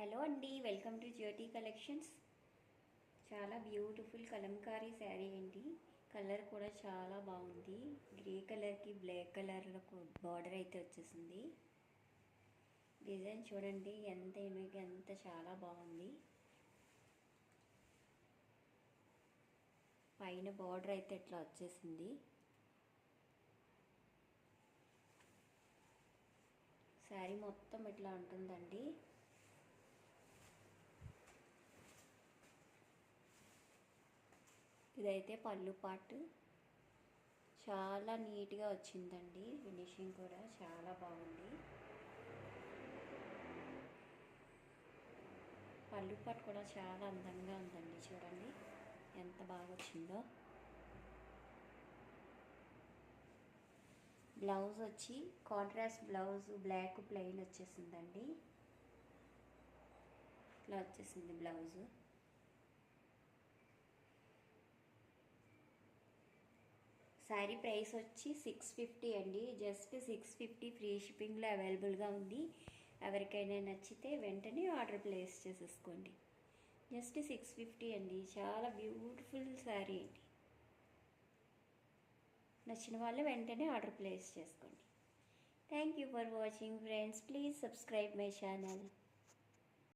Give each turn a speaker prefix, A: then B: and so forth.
A: Hello అండి, welcome to Jyothi collections. చాలా beautiful Kalamkari sari అండి. కలర్ కూడా చాలా బాగుంది. గ్రే కలర్కి బ్లాక్ కలర్లో బార్డర్ అయితే వచ్చేసింది. డిజైన్ చూడండి ఎంత యూనిక్, ఎంత చాలా బాగుంది. పైన బార్డర్ అయితే ఇట్లా వచ్చేసింది. శారీ మొత్తం ఇట్లా ఉంటుందండి. ఇదైతే పళ్ళు పార్ట్. చాలా నీట్గా వచ్చిందండి. ఫినిషింగ్ కూడా చాలా బాగుంది. పళ్ళు పార్ట్ కూడా చాలా అందంగా ఉందండి. చూడండి ఎంత బాగా వచ్చిందో. బ్లౌజ్ వచ్చి కాంట్రాస్ట్ బ్లౌజ్, బ్లాక్ ప్లెయిన్ వచ్చేసిందండి. ఇట్లా వచ్చేసింది బ్లౌజు. శారీ ప్రైస్ వచ్చి 650 అండి. జస్ట్ 650 ఫ్రీ షిప్పింగ్లో అవైలబుల్గా ఉంది. ఎవరికైనా నచ్చితే వెంటనే ఆర్డర్ ప్లేస్ చేసేసుకోండి. జస్ట్ 650 అండి. చాలా బ్యూటిఫుల్ శారీ అండి. నచ్చిన వాళ్ళు వెంటనే ఆర్డర్ ప్లేస్ చేసుకోండి. Thank you for watching friends. Please subscribe my channel.